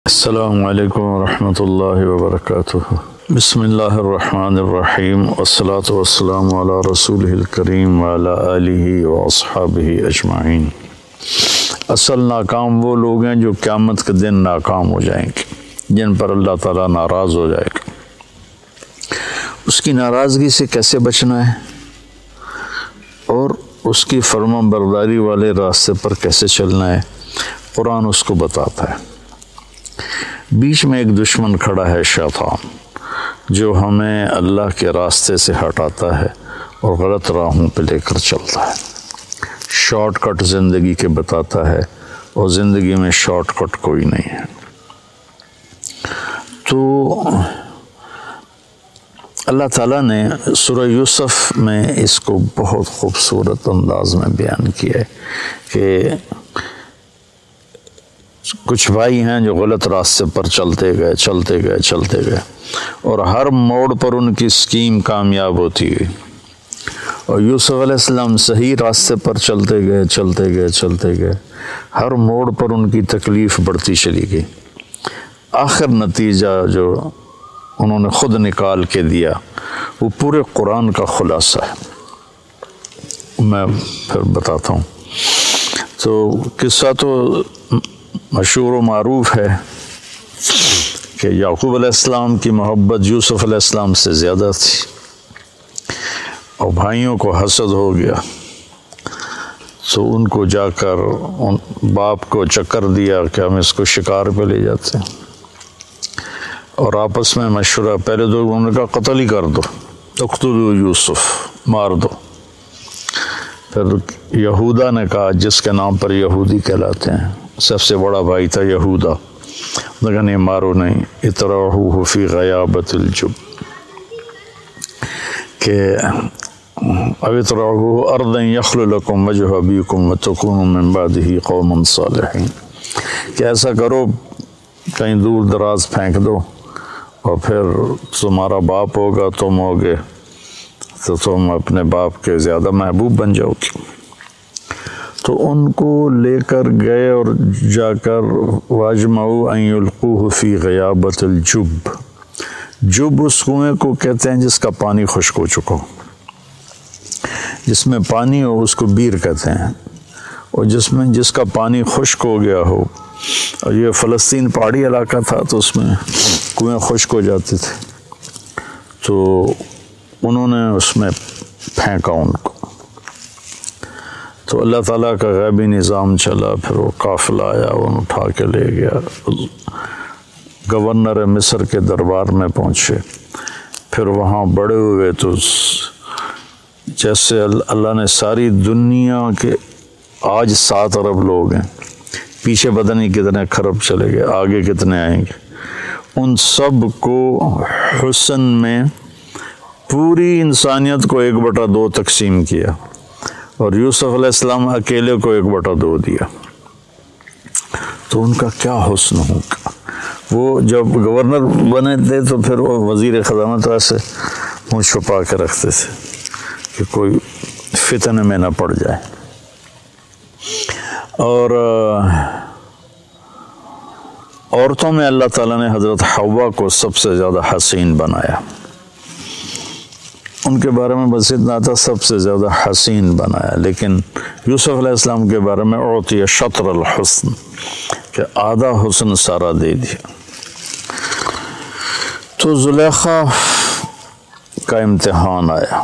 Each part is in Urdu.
السلام علیکم ورحمۃ اللہ وبرکاتہ۔ بسم اللہ الرحمن الرحیم، والصلاة والسلام علی رسولہ الکریم وعلی آلہ واصحابہ اجمعین۔ اصل ناکام وہ لوگ ہیں جو قیامت کے دن ناکام ہو جائیں گے، جن پر اللہ تعالیٰ ناراض ہو جائے گا۔ اس کی ناراضگی سے کیسے بچنا ہے اور اس کی فرما برداری والے راستے پر کیسے چلنا ہے، قرآن اس کو بتاتا ہے۔ بیچ میں ایک دشمن کھڑا ہے، شیطان، جو ہمیں اللہ کے راستے سے ہٹاتا ہے اور غلط راہوں پہ لے کر چلتا ہے، شارٹ کٹ زندگی کے بتاتا ہے، اور زندگی میں شارٹ کٹ کوئی نہیں ہے۔ تو اللہ تعالیٰ نے سورہ یوسف میں اس کو بہت خوبصورت انداز میں بیان کیا ہے کہ کچھ بھائی ہیں جو غلط راستے پر چلتے گئے اور ہر موڑ پر ان کی اسکیم کامیاب ہوتی گئی، اور یوسف علیہ السلام صحیح راستے پر چلتے گئے، ہر موڑ پر ان کی تکلیف بڑھتی چلی گئی۔ آخر نتیجہ جو انہوں نے خود نکال کے دیا وہ پورے قرآن کا خلاصہ ہے، میں پھر بتاتا ہوں۔ تو قصہ تو مشہور و معروف ہے کہ یعقوب علیہ السلام کی محبت یوسف علیہ السلام سے زیادہ تھی، اور بھائیوں کو حسد ہو گیا، تو ان کو جا کر ان باپ کو چکر دیا کہ ہم اس کو شکار پہ لے جاتے ہیں، اور آپس میں مشورہ، پہلے تو انہوں نے کہا قتل ہی کر دو، اقتلوا یوسف، مار دو۔ پھر یہودا نے کہا، جس کے نام پر یہودی کہلاتے ہیں، سب سے بڑا بھائی تھا یہودا، لیکن نہیں، مارو نہیں، اطرحوہ فی غیابۃ الجب، کہ او اطرحوہ ارضا یخل لکم وجہ ابیکم وتکونوا من بعدہ قوما صالحین، کہ ایسا کرو کہیں دور دراز پھینک دو، اور پھر تمہارا باپ ہوگا، تم ہوگے، تو تم اپنے باپ کے زیادہ محبوب بن جاؤ گے۔ تو ان کو لے کر گئے اور جا کر واجمعوا ان یلقوہ فی غیابۃ الجب، جب اس کنویں کو کہتے ہیں جس کا پانی خشک ہو چکا ہو، جس میں پانی ہو اس کو بیر کہتے ہیں، اور جس کا پانی خشک ہو گیا ہو، اور یہ فلسطین پہاڑی علاقہ تھا تو اس میں کنویں خشک ہو جاتے تھے، تو انہوں نے اس میں پھینکا ان کو۔ تو اللہ تعالیٰ کا غیبی نظام چلا، پھر وہ قافلہ آیا، ان اٹھا کے لے گیا، گورنر مصر کے دربار میں پہنچے، پھر وہاں بڑے ہوئے تو جیسے اللہ نے ساری دنیا کے آج 7 ارب لوگ ہیں، پیچھے پتہ نہیں کتنے خرب چلے گئے، آگے کتنے آئیں گے، ان سب کو حسن میں پوری انسانیت کو 1/2 تقسیم کیا، اور یوسف علیہ السلام اکیلے کو 1/2 دیا۔ تو ان کا کیا حسن ہوگا۔ وہ جب گورنر بنے تھے تو پھر وہ وزیر خزانہ تو ایسے منہ چھپا کے رکھتے تھے کہ کوئی فتنے میں نہ پڑ جائے، اور عورتوں میں اللہ تعالیٰ نے حضرت حوا کو سب سے زیادہ حسین بنایا، ان کے بارے میں بس اتنا تھا، سب سے زیادہ حسین بنایا، لیکن یوسف علیہ السلام کے بارے میں اعطی شطر الحسن، کہ آدھا حسن سارا دے دیا۔ تو زلیخا کا امتحان آیا،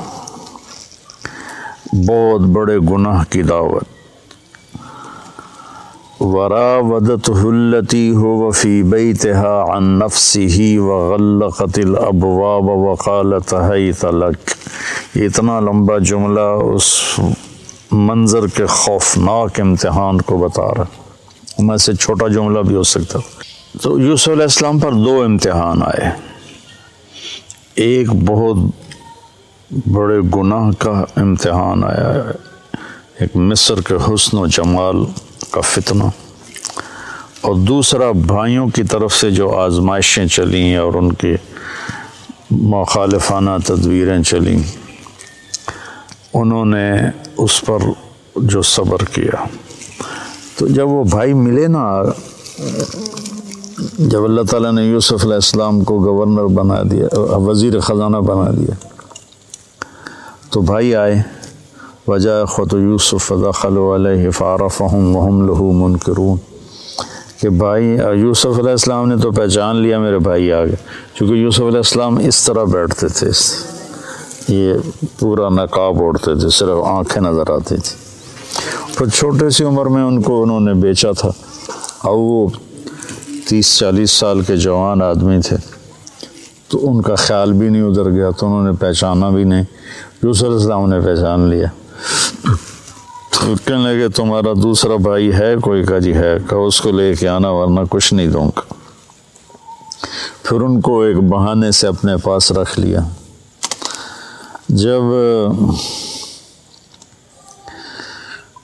بہت بڑے گناہ کی دعوت، وراودته التي هو في بيتها عن نفسه وغلقت الابواب وقالت هيت لك، یہ اتنا لمبا جملہ اس منظر کے خوفناک امتحان کو بتا رہا، میں سے چھوٹا جملہ بھی ہو سکتا۔ تو یوسف علیہ السلام پر 2 امتحان آئے، ایک بہت بڑے گناہ کا امتحان آیا، ایک مصر کے حسن و جمال کا فتنہ، اور دوسرا بھائیوں کی طرف سے جو آزمائشیں چلیں اور ان کی مخالفانہ تدبیریں چلیں، انہوں نے اس پر جو صبر کیا۔ تو جب وہ بھائی ملے نا جب اللہ تعالیٰ نے یوسف علیہ السلام کو گورنر بنا دیا، وزیر خزانہ بنا دیا، تو بھائی آئے، وجاء اخوۃ یوسف فدخلوا علیہ فعرفهم وهم له منکرون، کہ بھائی یوسف علیہ السلام نے تو پہچان لیا میرے بھائی آ گئے، چونکہ یوسف علیہ السلام اس طرح بیٹھتے تھے، یہ پورا نقاب اوڑھتے تھے، صرف آنکھیں نظر آتی تھی، پھر چھوٹے سی عمر میں ان کو انہوں نے بیچا تھا، اور وہ 30-40 سال کے جوان آدمی تھے، تو ان کا خیال بھی نہیں ادھر گیا، تو انہوں نے پہچانا بھی نہیں، یوسف علیہ السلام نے پہچان لیا، تو کہنے لگے تمہارا دوسرا بھائی ہے کوئی؟ کا جی ہے، کہو اس کو لے کے آنا ورنہ کچھ نہیں دوں گا۔ پھر ان کو ایک بہانے سے اپنے پاس رکھ لیا۔ جب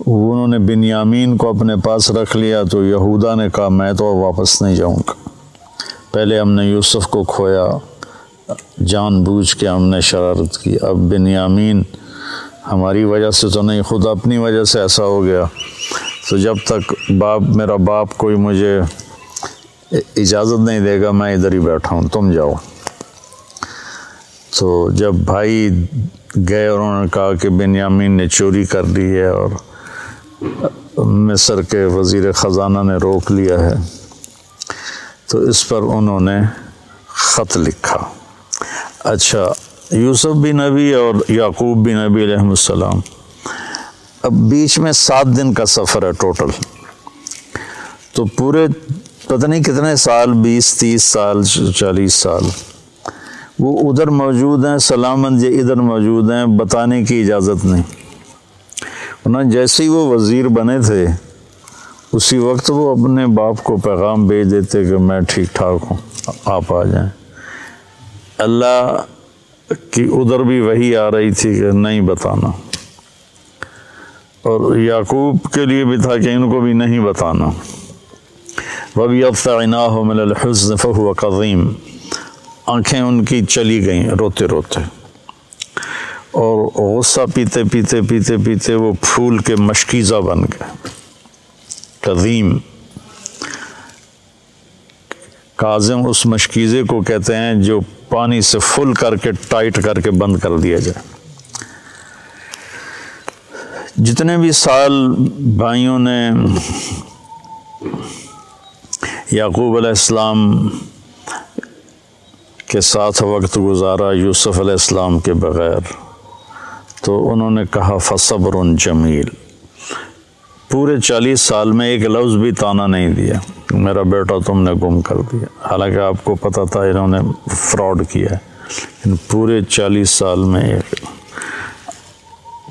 انہوں نے بنیامین کو اپنے پاس رکھ لیا تو یہودا نے کہا میں تو واپس نہیں جاؤں گا، پہلے ہم نے یوسف کو کھویا، جان بوجھ کے ہم نے شرارت کی، اب بنیامین ہماری وجہ سے تو نہیں، خود اپنی وجہ سے ایسا ہو گیا، تو جب تک میرا باپ کوئی مجھے اجازت نہیں دے گا میں ادھر ہی بیٹھا ہوں، تم جاؤ۔ تو جب بھائی گئے اور انہوں نے کہا کہ بنیامین نے چوری کر لی ہے اور مصر کے وزیر خزانہ نے روک لیا ہے، تو اس پر انہوں نے خط لکھا۔ اچھا، یوسف بھی نبی اور یعقوب بھی نبی علیہ السلام، اب بیچ میں 7 دن کا سفر ہے ٹوٹل، تو پورے پتہ نہیں کتنے سال، 20-30 سال 40 سال وہ ادھر موجود ہیں، سلامت یہ ادھر موجود ہیں، بتانے کی اجازت نہیں، ورنہ جیسے ہی وہ وزیر بنے تھے اسی وقت وہ اپنے باپ کو پیغام بھیج دیتے کہ میں ٹھیک ٹھاک ہوں، آپ آ جائیں۔ اللہ کی ادھر بھی وحی آ رہی تھی کہ نہیں بتانا، اور یعقوب کے لیے بھی تھا کہ ان کو بھی نہیں بتانا۔ وَبِيَضْتَ عِنَاهُ مِنَ الْحُزْنِ فَهُوَ كَظِيمٌ، آنکھیں ان کی چلی گئیں روتے روتے، اور غصہ پیتے پیتے پیتے پیتے وہ پھول کے مشکیزہ بن گئے۔ کظیم، کاظم اس مشکیزے کو کہتے ہیں جو پانی سے فل کر کے ٹائٹ کر کے بند کر دیا جائے۔ جتنے بھی سال بھائیوں نے یعقوب علیہ السلام کے ساتھ وقت گزارا یوسف علیہ السلام کے بغیر، تو انہوں نے کہا فصبر جمیل، پورے 40 سال میں ایک لفظ بھی طعنہ نہیں دیا میرا بیٹا تم نے گم کر دیا، حالانکہ آپ کو پتہ تھا انہوں نے فراڈ کیا ہے، لیکن پورے 40 سال میں ایک۔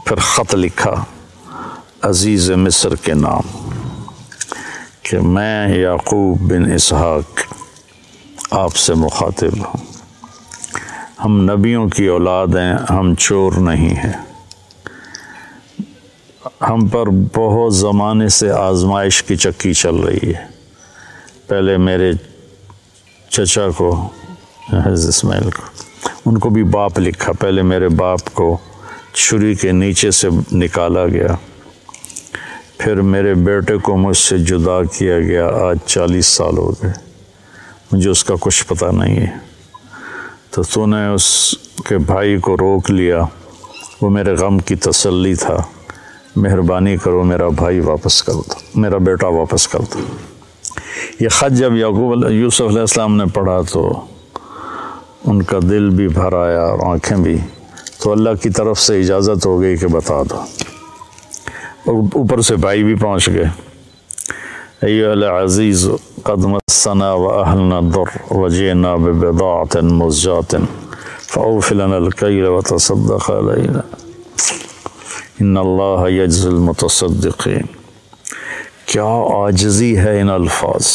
پھر خط لکھا عزیز مصر کے نام کہ میں یعقوب بن اسحاق آپ سے مخاطب ہوں، ہم نبیوں کی اولاد ہیں، ہم چور نہیں ہیں، ہم پر بہت زمانے سے آزمائش کی چکی چل رہی ہے، پہلے میرے چچا کو حضرت اسماعیل کو، ان کو بھی باپ لکھا، پہلے میرے باپ کو چھری کے نیچے سے نکالا گیا، پھر میرے بیٹے کو مجھ سے جدا کیا گیا، آج 40 سال ہو گئے، مجھے اس کا کچھ پتہ نہیں ہے، تو نے اس کے بھائی کو روک لیا، وہ میرے غم کی تسلی تھا، مہربانی کرو میرا بھائی واپس کر دو، میرا بیٹا واپس کر دو۔ یہ خط جب یوسف علیہ السلام نے پڑھا تو ان کا دل بھی بھر آیا اور آنکھیں بھی، تو اللہ کی طرف سے اجازت ہو گئی کہ بتا دو، اور اوپر سے بھائی بھی پہنچ گئے۔ ایھا العزیز قد مسنا واہلنا الضر وجئنا ببضاعة مزجاة فاوف لنا الکیل وتصدق علینا ان اللہ یجزی المتصدقین۔ کیا عاجزی ہے ان الفاظ،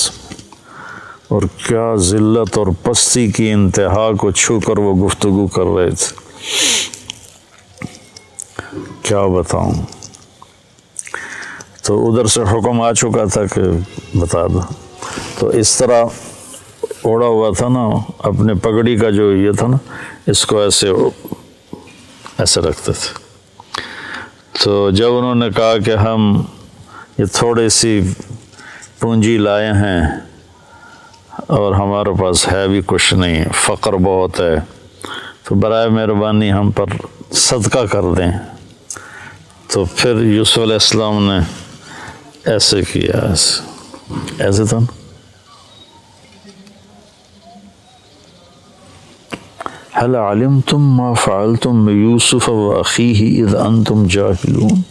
اور کیا ذلت اور پستی کی انتہا کو چھو کر وہ گفتگو کر رہے تھے، کیا بتاؤں۔ تو ادھر سے حکم آ چکا تھا کہ بتا دو، تو اس طرح اوڑا ہوا تھا نا، اپنے پگڑی کا جو یہ تھا نا، اس کو ایسے رکھتے تھے۔ تو جب انہوں نے کہا کہ ہم یہ تھوڑی سی پونجی لائے ہیں اور ہمارے پاس ہے بھی کچھ نہیں، فقر بہت ہے، تو برائے مہربانی ہم پر صدقہ کر دیں۔ تو پھر یوسف علیہ السلام نے ایسے کیا، ایسے تھا نا، هل علمتم ما فعلتم بيوسف وأخيه إذ أنتم جاهلون۔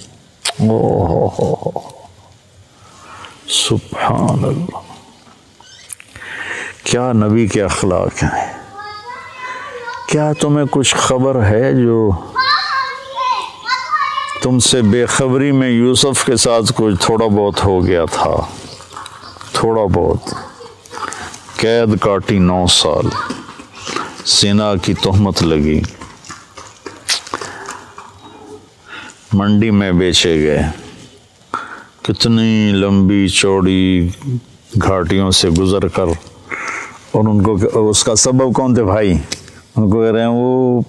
سبحان اللہ، کیا نبی کے اخلاق ہیں۔ کیا تمہیں کچھ خبر ہے جو تم سے بے خبری میں یوسف کے ساتھ کچھ تھوڑا بہت ہو گیا تھا، تھوڑا بہت، قید کاٹی 9 سال، زنا کی تہمت لگی، منڈی میں بیچے گئے، کتنی لمبی چوڑی گھاٹیوں سے گزر کر، اور ان کو اس کا سبب کون تھے بھائی؟ ان کو کہہ رہے ہیں وہ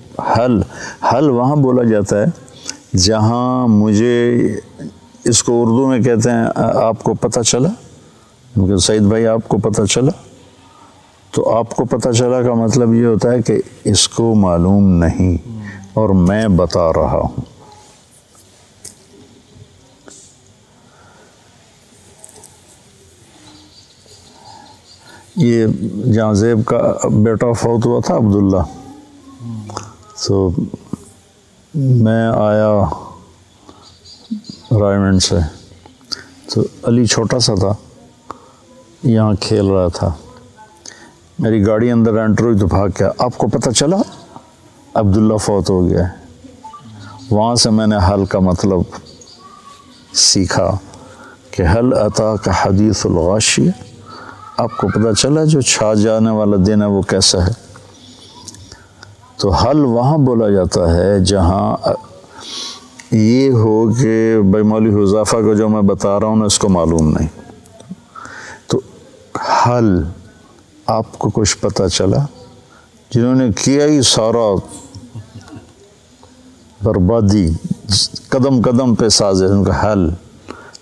حل وہاں بولا جاتا ہے جہاں مجھے، اس کو اردو میں کہتے ہیں آپ کو پتہ چلا، سعید بھائی آپ کو پتہ چلا، تو آپ کو پتہ چلا کا مطلب یہ ہوتا ہے کہ اس کو معلوم نہیں اور میں بتا رہا ہوں۔ یہ جہاں زیب کا بیٹا فوت ہوا تھا عبداللہ، تو میں آیا رائمنڈ سے، تو علی چھوٹا سا تھا، یہاں کھیل رہا تھا، میری گاڑی اندر انٹر ہوئی تو بھاگ گیا، آپ کو پتہ چلا عبداللہ فوت ہو گیا ہے۔ وہاں سے میں نے حل کا مطلب سیکھا کہ حل اتاک حدیث الغاشیہ، آپ کو پتہ چلا جو چھا جانے والا دن ہے وہ کیسا ہے۔ تو حل وہاں بولا جاتا ہے جہاں یہ ہو کہ بھائی مولوی حذیفہ کو جو میں بتا رہا ہوں نا اس کو معلوم نہیں، تو حل آپ کو کچھ پتہ چلا، جنہوں نے کیا ہی سارا بربادی قدم قدم پہ سازے، ان کا حل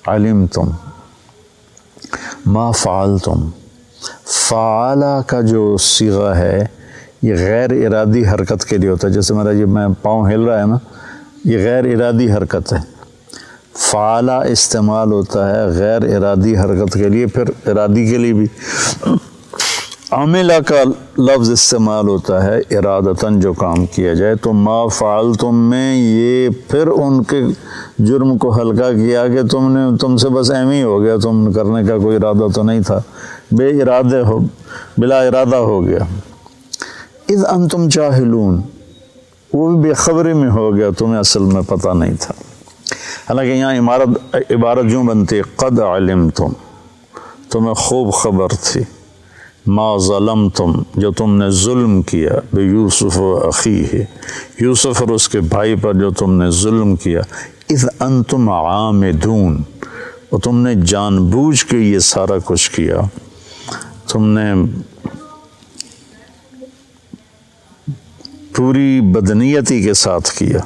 علمتم ما فعلتم، فعلا کا جو صیغہ ہے یہ غیر ارادی حرکت کے لیے ہوتا ہے، جیسے میرا یہ میں پاؤں ہل رہا ہے نا، یہ غیر ارادی حرکت ہے۔ فعلا استعمال ہوتا ہے غیر ارادی حرکت کے لیے، پھر ارادی کے لیے بھی عاملہ کا لفظ استعمال ہوتا ہے ارادتاً جو کام کیا جائے۔ تو ما فعلتم میں یہ پھر ان کے جرم کو ہلکا کیا کہ تم سے بس ایم ہی ہو گیا، تم کرنے کا کوئی ارادہ تو نہیں تھا، بلا ارادہ ہو گیا۔ اذ انتم جاہلون، وہ بھی بے خبری میں ہو گیا، تمہیں اصل میں پتہ نہیں تھا۔ حالانکہ یہاں عبارت یوں بنتی قد علمتم، تمہیں خوب خبر تھی، ما ظلمتم، جو تم نے ظلم کیا، بیوسف و اخیہ، یوسف اور اس کے بھائی پر جو تم نے ظلم کیا، اذ انتم عامدون، اور تم نے جان بوجھ کے یہ سارا کچھ کیا، تم نے پوری بدنیتی کے ساتھ کیا،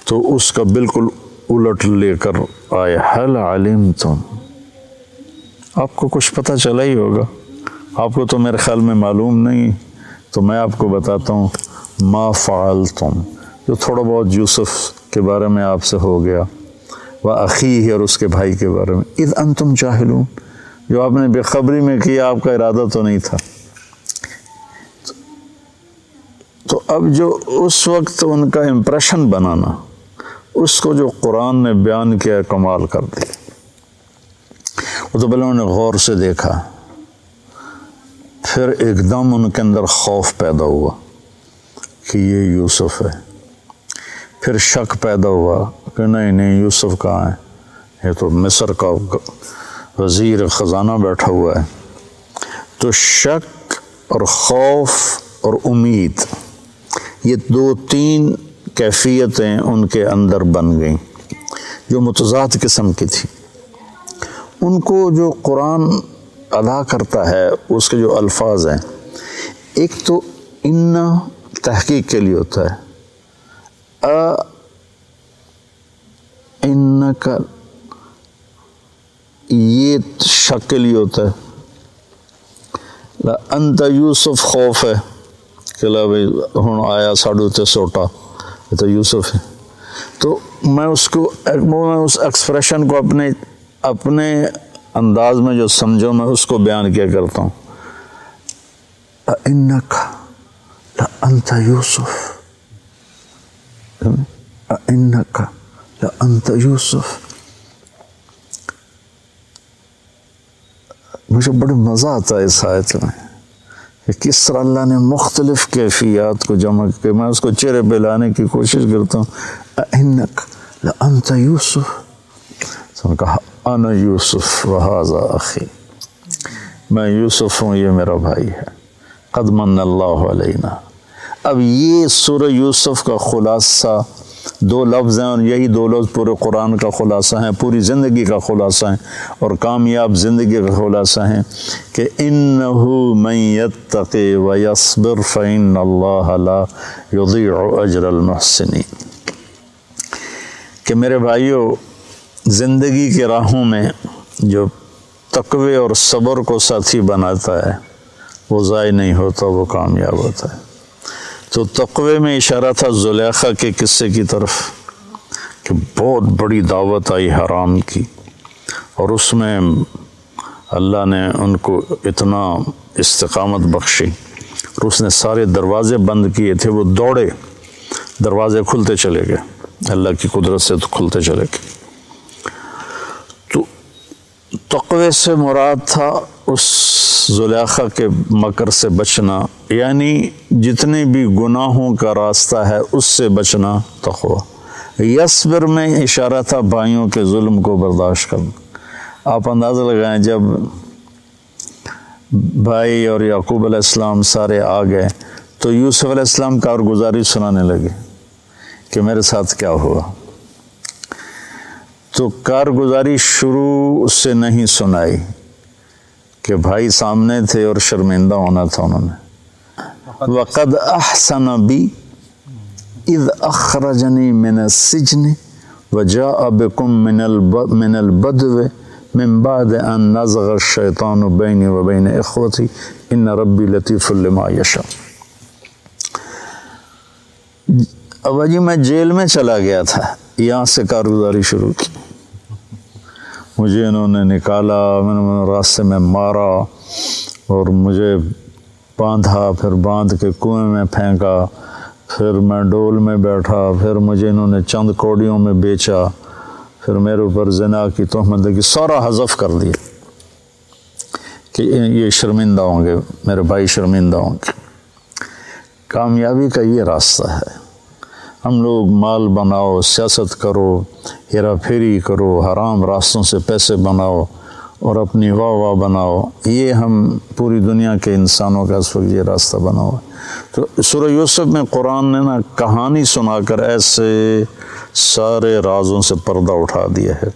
تو اس کا بالکل الٹ لے کر آئے حل علمتم، آپ کو کچھ پتہ چلا ہی ہوگا، آپ کو تو میرے خیال میں معلوم نہیں، تو میں آپ کو بتاتا ہوں ما فعلتم، جو تھوڑا بہت یوسف کے بارے میں آپ سے ہو گیا، وَأَخِيهِ، اور اس کے بھائی کے بارے میں، اذ انتم جاہلون، جو آپ نے بے خبری میں کیا، آپ کا ارادہ تو نہیں تھا۔ تو اب جو اس وقت ان کا امپریشن بنانا، اس کو جو قرآن نے بیان کیا، کمال کر دیا۔ وہ تو پہلے انہوں نے غور سے دیکھا، پھر ایک دم ان کے اندر خوف پیدا ہوا کہ یہ یوسف ہے، پھر شک پیدا ہوا کہ نہیں یوسف کہاں ہے، یہ تو مصر کا وزیر خزانہ بیٹھا ہوا ہے۔ تو شک اور خوف اور امید، یہ 2-3 کیفیتیں ان کے اندر بن گئیں جو متضاد قسم کی تھی۔ ان کو جو قرآن ادا کرتا ہے، اس کے جو الفاظ ہیں، ایک تو ان تحقیق کے لیے ہوتا ہے، ان کا یہ شک کے لیے ہوتا ہے، انت یوسف خوف ہے کہ لا بھائی ہوں آیا ساڑھو تے سوٹا یہ تو یوسف ہے. تو میں اس کو اس ایکسپریشن کو اپنے انداز میں جو سمجھو میں اس کو بیان کیا کرتا ہوں. اِنَّكَ لَأَنْتَ یوسف، اِنَّكَ لَأَنْتَ یوسف. مجھے بڑا مزہ آتا ہے اس آیت میں کہ کس طرح اللہ نے مختلف کیفیات کو جمع کر، میں اس کو چہرے پہ لانے کی کوشش کرتا ہوں. اِنَّكَ لَأَنْتَ یوسف، تو نے کہا انا یوسف وہذا اخی، میں یوسف ہوں یہ میرا بھائی ہے. قد من اللہ علینا. اب یہ سورہ یوسف کا خلاصہ دو لفظ ہیں، اور یہی دو لفظ پورے قرآن کا خلاصہ ہیں، پوری زندگی کا خلاصہ ہیں، اور کامیاب زندگی کا خلاصہ ہیں کہ انہ من یتقی ویصبر فإن اللہ لا یضیع اجر المحسنین. کہ میرے بھائیو، زندگی کے راہوں میں جو تقوی اور صبر کو ساتھی بناتا ہے وہ ضائع نہیں ہوتا، وہ کامیاب ہوتا ہے. تو تقوی میں اشارہ تھا زلیخا کے قصے کی طرف کہ بہت بڑی دعوت آئی حرام کی، اور اس میں اللہ نے ان کو اتنا استقامت بخشی، اور اس نے سارے دروازے بند کیے تھے، وہ دوڑے، دروازے کھلتے چلے گئے، اللہ کی قدرت سے تو کھلتے چلے گئے. تو تقوی سے مراد تھا اس زلیخا کے مکر سے بچنا، یعنی جتنے بھی گناہوں کا راستہ ہے اس سے بچنا تقوی. یصبر میں اشارہ تھا بھائیوں کے ظلم کو برداشت کرنا. آپ اندازہ لگائیں جب بھائی اور یعقوب علیہ السلام سارے آ گئے تو یوسف علیہ السلام کارگزاری سنانے لگے کہ میرے ساتھ کیا ہوا. تو کارگزاری شروع سے نہیں سنائی کہ بھائی سامنے تھے اور شرمندہ ہونا تھا انہوں نے. وَقَدْ أَحْسَنَ بِي اِذْ أَخْرَجَنِي مِنَ السِّجْنِ وَجَاءَ بِكُم مِّنَ الْبَدْوِ مِن بَعْدِ أَن نَزَغَ الشَّيْطَانُ بَيْنِي وَبَيْنَ إِخْوَتِي إِنَّ رَبِّي لَطِيفٌ لِمَا يَشَاءُ. ابا جی میں جیل میں چلا گیا تھا، یہاں سے کارگزاری شروع کی. مجھے انہوں نے نکالا، میں نے راستے میں مارا اور مجھے باندھا، پھر باندھ کے کنویں میں پھینکا، پھر میں ڈول میں بیٹھا، پھر مجھے انہوں نے چند کوڑیوں میں بیچا، پھر میرے اوپر زنا کی تہمت لگی. سارا حذف کر دیا کہ یہ شرمندہ ہوں گے، میرے بھائی شرمندہ ہوں گے. کامیابی کا یہ راستہ ہے. ہم لوگ مال بناؤ، سیاست کرو، ہیرا پھیری کرو، حرام راستوں سے پیسے بناؤ اور اپنی واہ بناؤ. یہ ہم پوری دنیا کے انسانوں کا اس وقت یہ راستہ بنا ہوا ہے. تو سورہ یوسف میں قرآن نے نا کہانی سنا کر ایسے سارے رازوں سے پردہ اٹھا دیا ہے.